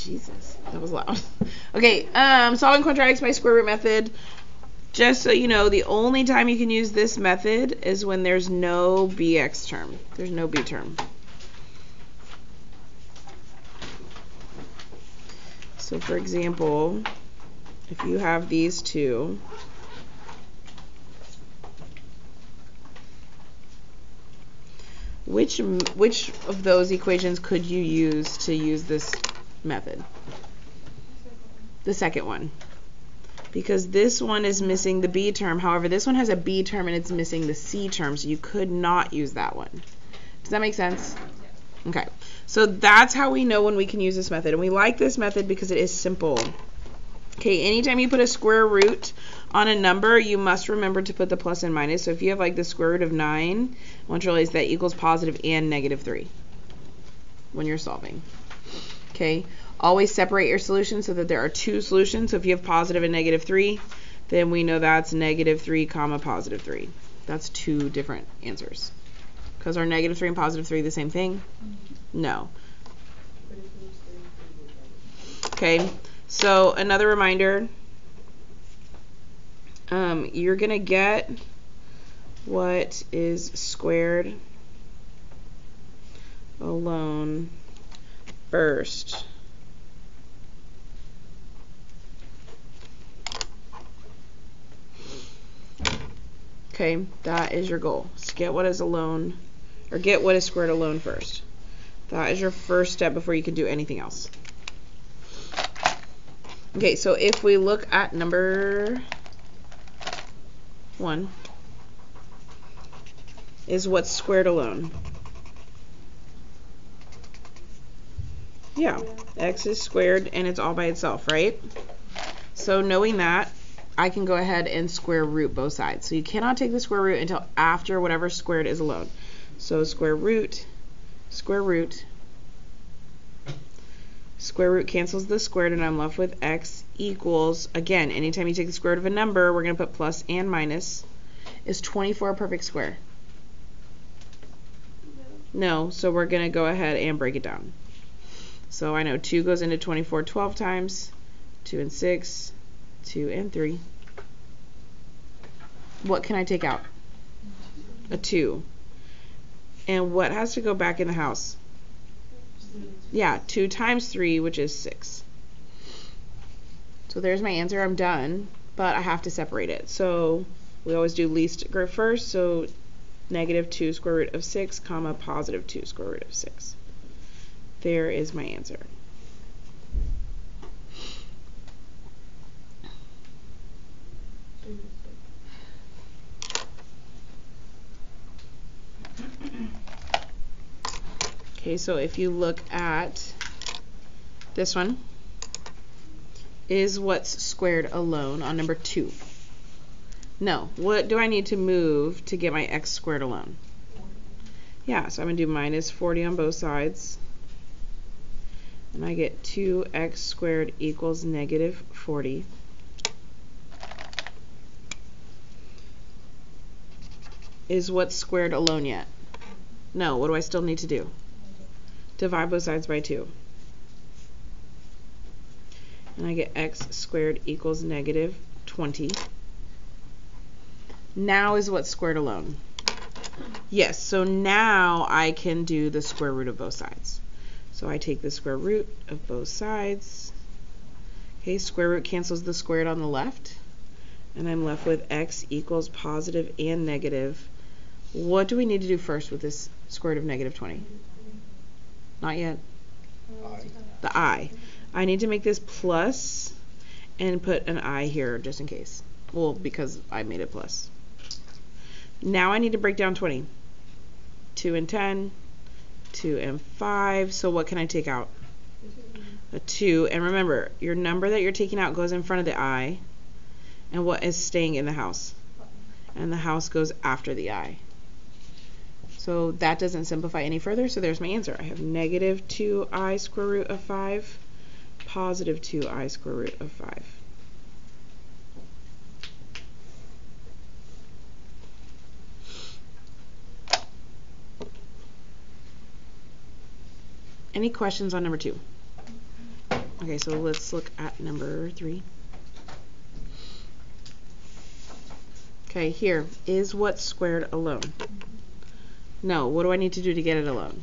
Jesus, that was loud. Okay, solving quadratics by square root method. Just so you know, the only time you can use this method is when there's no bx term. There's no b term. So for example, if you have these two, which of those equations could you use to use this method? The second one. Because this one is missing the b term. However, this one has a b term and it's missing the c term, so you could not use that one. Does that make sense? Okay. So that's how we know when we can use this method. And we like this method because it is simple. Okay, anytime you put a square root on a number, you must remember to put the plus and minus. So if you have like the square root of 9, I want you to realize that equals positive and negative 3 when you're solving. Okay, always separate your solutions so that there are two solutions. So if you have positive and negative 3, then we know that's negative 3 comma positive 3. That's two different answers. Because are negative 3 and positive 3 the same thing? No. Okay. So another reminder, you're going to get what is squared alone first. Okay, that is your goal. So get what is alone, or get what is squared alone first. That is your first step before you can do anything else. Okay, so if we look at number 1, is what's squared alone? Yeah, x is squared and it's all by itself, right? So knowing that, I can go ahead and square root both sides. So you cannot take the square root until after whatever squared is alone. So square root cancels the squared, and I'm left with x equals, again, anytime you take the square root of a number, we're going to put plus and minus. Is 24 a perfect square? No, so we're going to go ahead and break it down. So I know 2 goes into 24 12 times, 2 and 6, 2 and 3. What can I take out? A 2. And what has to go back in the house? Yeah, 2 times 3, which is 6. So there's my answer. I'm done, but I have to separate it. So we always do least group first. So negative 2 square root of 6, comma, positive 2 square root of 6. There is my answer. Okay, so if you look at this one, is what's squared alone on number 2? No, what do I need to move to get my x squared alone? Yeah, so I'm going to do minus 40 on both sides. And I get 2x squared equals negative 40. Is what's squared alone yet? No, what do I still need to do? Divide both sides by 2. And I get x squared equals negative 20. Now is what's squared alone? Yes, so now I can do the square root of both sides. So I take the square root of both sides. Okay, square root cancels the squared on the left. And I'm left with x equals positive and negative. What do we need to do first with this square root of negative 20? Not yet. The I. I need to make this plus and put an I here just in case. Well, because I made it plus. Now I need to break down 20. 2 and 10, 2 and 5. So what can I take out? A 2. And remember, your number that you're taking out goes in front of the I. And what is staying in the house? And the house goes after the I. So that doesn't simplify any further, so there's my answer. I have negative 2i square root of 5, positive 2i square root of 5. Any questions on number 2? Okay, so let's look at number 3. Okay, here is what's squared alone. No, what do I need to do to get it alone?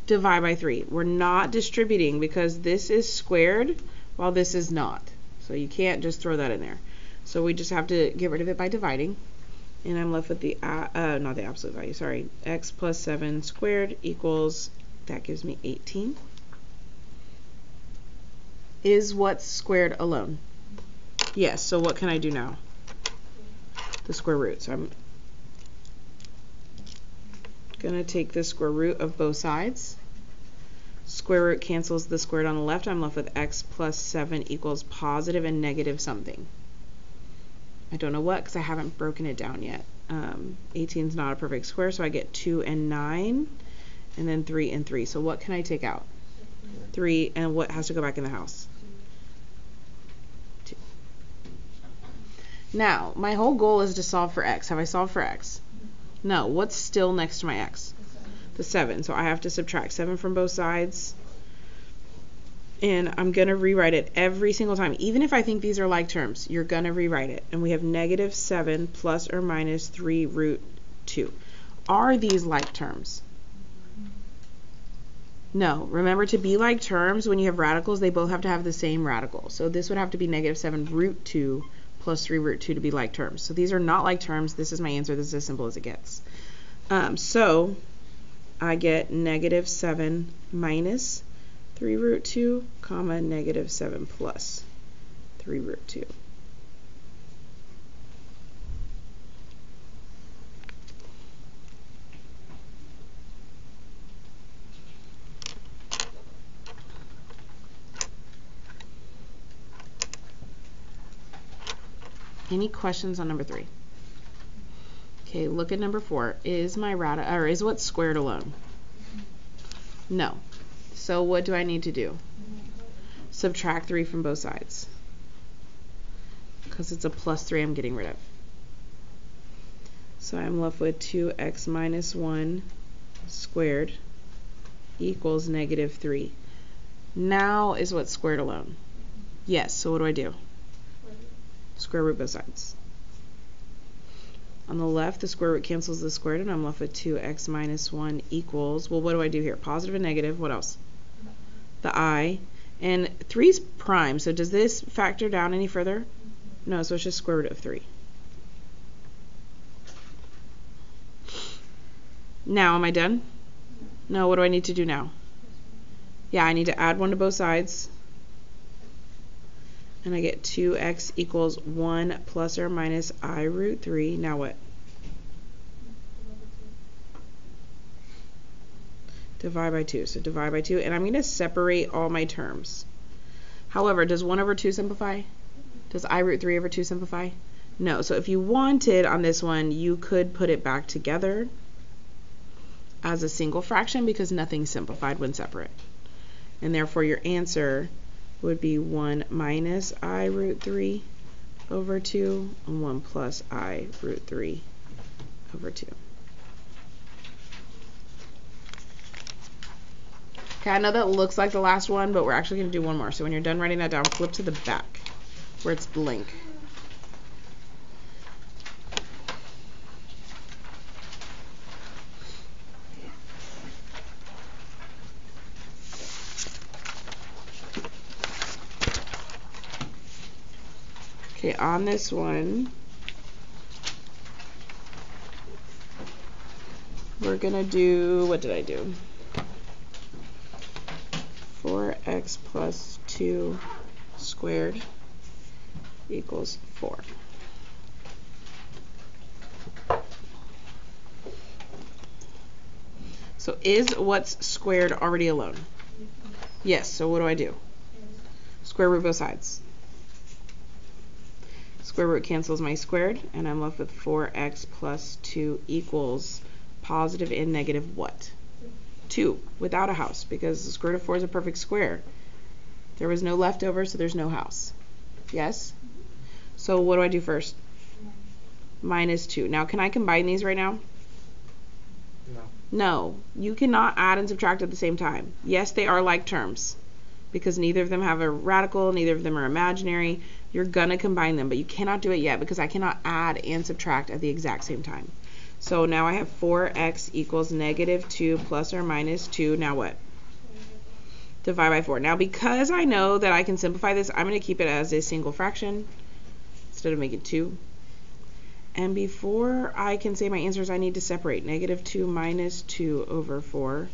Divide by 3. We're not distributing because this is squared while this is not. So you can't just throw that in there. So we just have to get rid of it by dividing. And I'm left with the, not the absolute value, sorry. X plus 7 squared equals, that gives me 18. Is what's squared alone? Yes, so what can I do now? The square root. So I'm going to take the square root of both sides. Square root cancels the squared on the left. I'm left with x plus 7 equals positive and negative something. I don't know what because I haven't broken it down yet. 18 is not a perfect square, so I get 2 and 9, and then 3 and 3. So what can I take out? 3, and what has to go back in the house? 2. Now, my whole goal is to solve for x. Have I solved for x? No. What's still next to my x? The 7. So I have to subtract 7 from both sides. And I'm going to rewrite it every single time. Even if I think these are like terms, you're going to rewrite it. And we have negative 7 plus or minus 3 root 2. Are these like terms? No. Remember, to be like terms, when you have radicals, they both have to have the same radical. So this would have to be negative 7 root 2 plus 3 root 2 to be like terms. So these are not like terms. This is my answer. This is as simple as it gets. So I get negative 7 minus 3 root 2, comma, negative 7 plus 3 root 2. Any questions on number 3? Okay, look at number 4. Is what's squared alone? No. So what do I need to do? Subtract 3 from both sides. Because it's a plus 3 I'm getting rid of. So I'm left with 2x minus 1 squared equals negative 3. Now is what's squared alone? Yes, so what do I do? Square root both sides. On the left, the square root cancels the squared, and I'm left with 2x minus 1 equals, well, what do I do here? Positive and negative, what else? The I. And 3 is prime, so does this factor down any further? No, so it's just square root of 3. Now, am I done? No, what do I need to do now? Yeah, I need to add 1 to both sides. And I get 2x equals 1 plus or minus I root 3. Now what? Divide by 2. So divide by 2. And I'm going to separate all my terms. However, does 1 over 2 simplify? Does I root 3 over 2 simplify? No. So if you wanted on this one, you could put it back together as a single fraction because nothing's simplified when separate. And therefore your answer would be 1 minus I root 3 over 2 and 1 plus I root 3 over 2. Okay, I know that looks like the last one, but we're actually going to do one more. So when you're done writing that down, flip to the back where it's blank. Okay, on this one, we're going to do, what did I do? 4x plus 2 squared equals 4. So is what's squared already alone? Yes, so what do I do? Square root both sides. Square root cancels my squared, and I'm left with 4x plus 2 equals positive and negative what? 2, without a house, because the square root of 4 is a perfect square. There was no leftover, so there's no house. Yes? So what do I do first? Minus 2. Now, can I combine these right now? No. No. You cannot add and subtract at the same time. Yes, they are like terms. because neither of them have a radical, neither of them are imaginary. You're going to combine them, but you cannot do it yet because I cannot add and subtract at the exact same time. So now I have 4x equals negative 2 plus or minus 2. Now what? Divide by 4. Now because I know that I can simplify this, I'm going to keep it as a single fraction instead of making 2. And before I can say my answers, I need to separate. Negative 2 minus 2 over 4.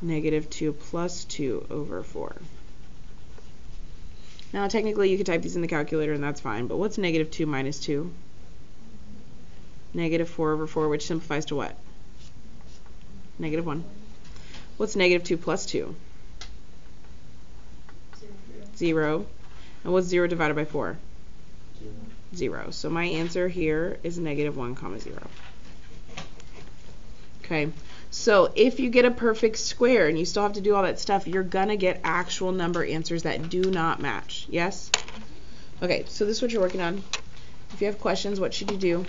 Negative 2 plus 2 over 4. Now technically you could type these in the calculator and that's fine, but what's negative 2 minus 2? Negative 4 over 4, which simplifies to what? Negative 1. What's negative 2 plus 2? 0. And what's 0 divided by 4? 0. So my answer here is negative 1 comma 0. Okay, so if you get a perfect square and you still have to do all that stuff, you're gonna get actual number answers that do not match. Yes? Okay, so this is what you're working on. If you have questions, what should you do?